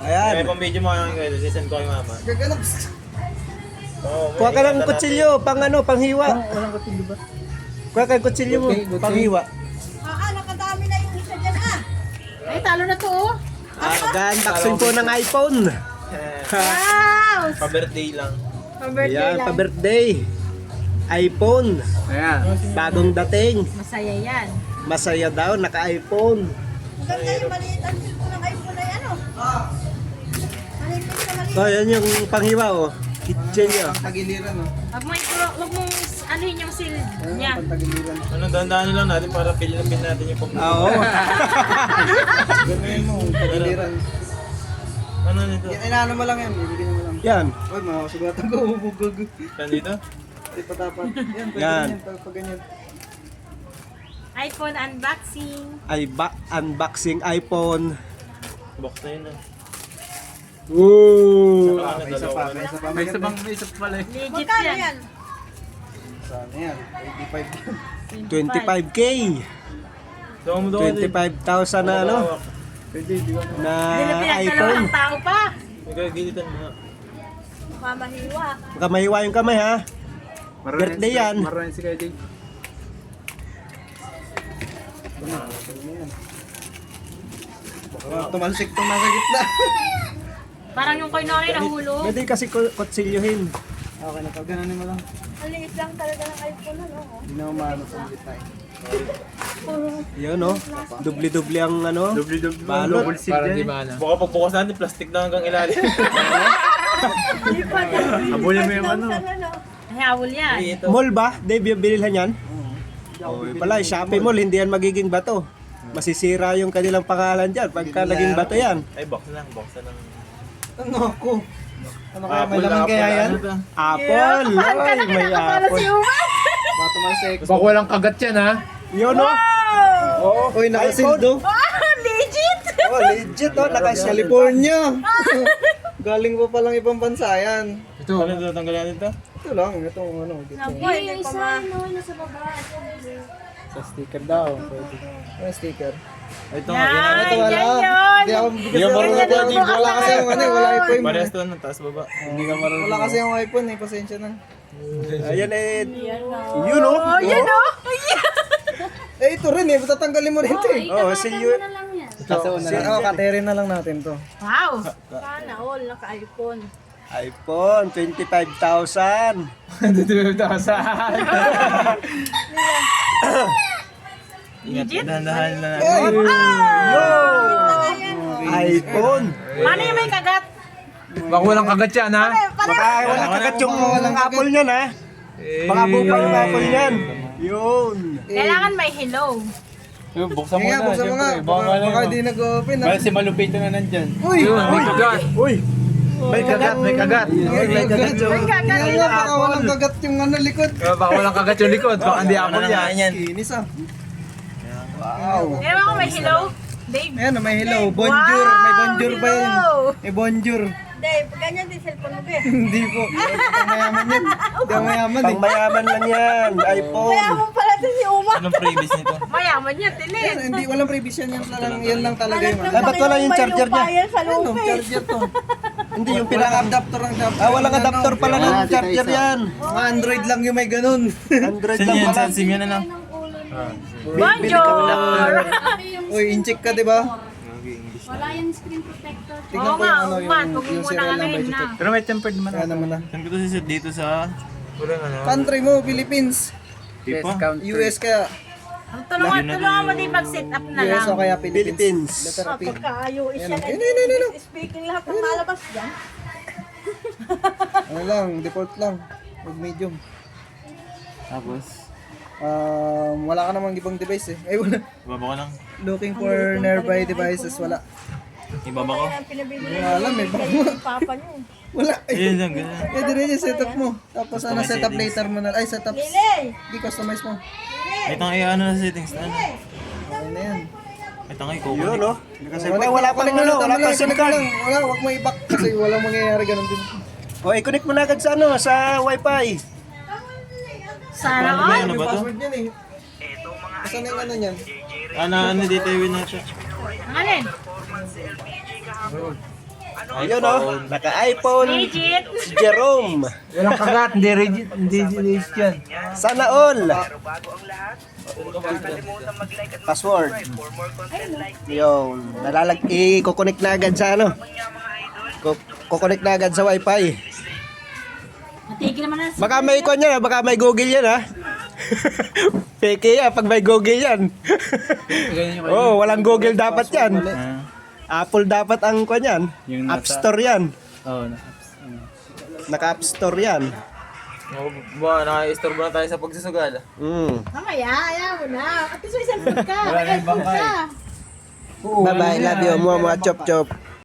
Ayan. May pang video mo kayo, sisend ko kay mama. Gaganap. Kuha ka ng kutsilyo, pang ano, panghiwa. Walang kutsilyo ba? Kuha ka ng kutsilyo mo, Okay, panghiwa. Nakadami na yung isa dyan Ay, talo na to oh. Mag-unboxing po ng iPhone. Wow! Pa-birthday lang. Pa-birthday Ayan, lang. pa-birthday. iPhone. Ayan. Bagong dating. Masaya yan. Masaya daw, naka-iPhone. Maganda yung maliit ang cellphone ng iPhone na yan oh. Maliit na maliit. So, yan yung panghiwa, oh. Kutsilyo. Pantagiliran, no? Huwag mong anuhin yung seal niya. Pantagiliran. Ano, dahan-dahan lang natin para pilipin natin yung pag Oo. Gano'n mo, pantagiliran. Ano nito? Inaano mo lang yan, bibigyan mo lang. Yan. Uy, makakasugatan ko, ubugog. Yan dito? Hindi pa dapat. Yan, pwede Yan. yan, pag ganyan. iPhone unboxing. Unboxing iPhone. Box na yun ah. Woo! Ano, May isa dalawa pa, na. may isa pa. Legit yan. Sana yan, 85. 25K. Dawa mo daw. 25,000 na ano, Pwede, di ba? na Hindi na pinagdalawa iPhone. ng tao pa. May gagilitan mo nga. Mamahiwa. Baka mahiwa yung kamay ha. Birthday yan. Maraming si Kuya Jay. Ito na, ito na yan. Baka tumalsik itong nasa gitna. Parang yung kay Nori nahulog. Pwede kasi kutsilyohin. Okay na to, gano'n mo lang. Ang liit lang talaga ng iPhone ano. Hindi na umano sa gitna eh. Yun no. Dubli-dubli ang ano. Balot. Para di maana. Baka pagbukas natin, plastic na hanggang ilalim. Habulin mo yung ano. Ay, hawol yan. Ay, ito. Mall ba? Dave, bilhan yan? Oo. Pala, Shopee Mall, hindi yan magiging bato. Masisira yung kanilang pangalan dyan pagka naging bato yan. Ay, box na lang, box na lang. Ano ako? Ano kaya, may laman kaya yan? Ano to? Apple! Ay, may apple. Baka tumalsik. Baka walang kagat yan ha. Yun no. Oo. Uy, nakasildo. Legit! Oh, legit oh. California. Galing pa palang ibang bansa yan. Ito. Ano ito, tanggalin natin to? Ito lang, itong ano. Dito. Yung isa, Sa sticker daw. Pwede. Ano sticker? Ito Yan, nga, Ito wala. yan yun. Hindi ako Hindi ka marunong wala, mag-iPhone. wala kasi yung ano, wala iPhone. Parehas to, ano, taas baba. Hindi ka marunong. Wala kasi yung iPhone eh, pasensya na. Ayan eh. Yun oh. Oh, yan oh. Eh ito rin eh, tatanggalin mo rin ito eh. Oo, silyo. Kasi una lang. Oh, katerin na lang natin to. Wow. Sana all naka-iPhone. iPhone, 25,000. Dito ka saan? Ingat, Legit? dahan-dahan na natin. iPhone. Paano yung may kagat? Baka walang kagat yan ha. Baka wala kagat yung apple niyan ha. Baka buka yung apple niyan. Yun. Kailangan may hello. Buksan mo Kaya na. buksan mo nga, baka hindi nag-open ah. Si Malupito na nandyan. Uy! May kagat. Uy. May kagat. May kagat. May kagat yung Kaya nga, baka walang kagat yung ano likod. Baka walang kagat yung likod. Baka hindi Ano apple na yan. yan? Kinis ah. Wow. Kailangan ko may hello. Dave. Ayan, may hello. Bonjour. May bonjour ba yan? May bonjour. Dave, ganyan din cellphone mo ba? Hindi po. Pang mayaman yan. Hindi ako mayaman eh. pang mayaman lang yan. iPhone. pala din si Uma. Anong previous nito? Mayaman yan, Yan, tilis. hindi, walang previous yan. Yan lang talaga yung ano. Dapat wala yung charger niya. Ano, charger to. Hindi yung Walang pinaka... adapter ang adapter. Ah, walang adapter pala ng charger yan. Mga Android lang yung may ganun. Android Saan lang yan? pala. Saan SIM yan ano? Bonjour! Uy, incheck ka, di ba? Wala yung screen protector. Tignan Oo ko nga, yung ano, Uma. yung Huwag mo muna serial number. anuhin na. check. Pero may tempered man. Kaya naman na. Saan ko to sisit dito sa... Walang ano? Country mo, Philippines. Tipo? US kaya. Tulungan mo din mag-set up na US lang. o kaya Philippines. Philippines. Letter P. Pagkaayo, Ayan, ayun. Speaking lahat ng malabas dyan. Ano lang, default lang. Huwag medium. Tapos? Wala ka namang ibang device eh. Ay, wala. Ibaba ko lang. Looking for nearby devices, wala. Ibaba ko. Hindi ko alam eh, baka Papa niyo. wala eh. Ayun lang, ganyan. Pwede rin yung setup mo. Tapos ano, setup later mo na. Ay, setups. Hindi customize mo. Ay, tangay, ano na settings na? Ano? Okay na yan. Ay, tangay, Yun kukunin. no. Kasi wala pa rin ano. Wala pa SIM card. Wala, huwag mo i-back kasi walang mangyayari ganun din. O, i-connect mo na agad sa ano, sa wifi. Sana Ano ba all. yan? Ano ba to? Password yan eh. Saan yung ano niyan? Ano dito yung natin? Ang alin? Ayun oh, naka-iPhone. Si Jerome. Walang kagat, hindi rigid, hindi rigid yan. Sana all. Password. Yung i-coconnect na agad sa ano. Kukonek na agad sa wifi. Matigil naman na. Baka may kon yan, baka may Google yan ha. Peke yan pag may Google yan. Oh, walang Google dapat yan. Apple dapat ang kon yan. Yung App nasa- Store yan. Oo, Naka-App Store yan. naka-istorbo na tayo sa pagsusugal. Mamaya, ayaw mo na. At least may cellphone ka. May iPhone ka. Bye-bye, love you, mga chop chop.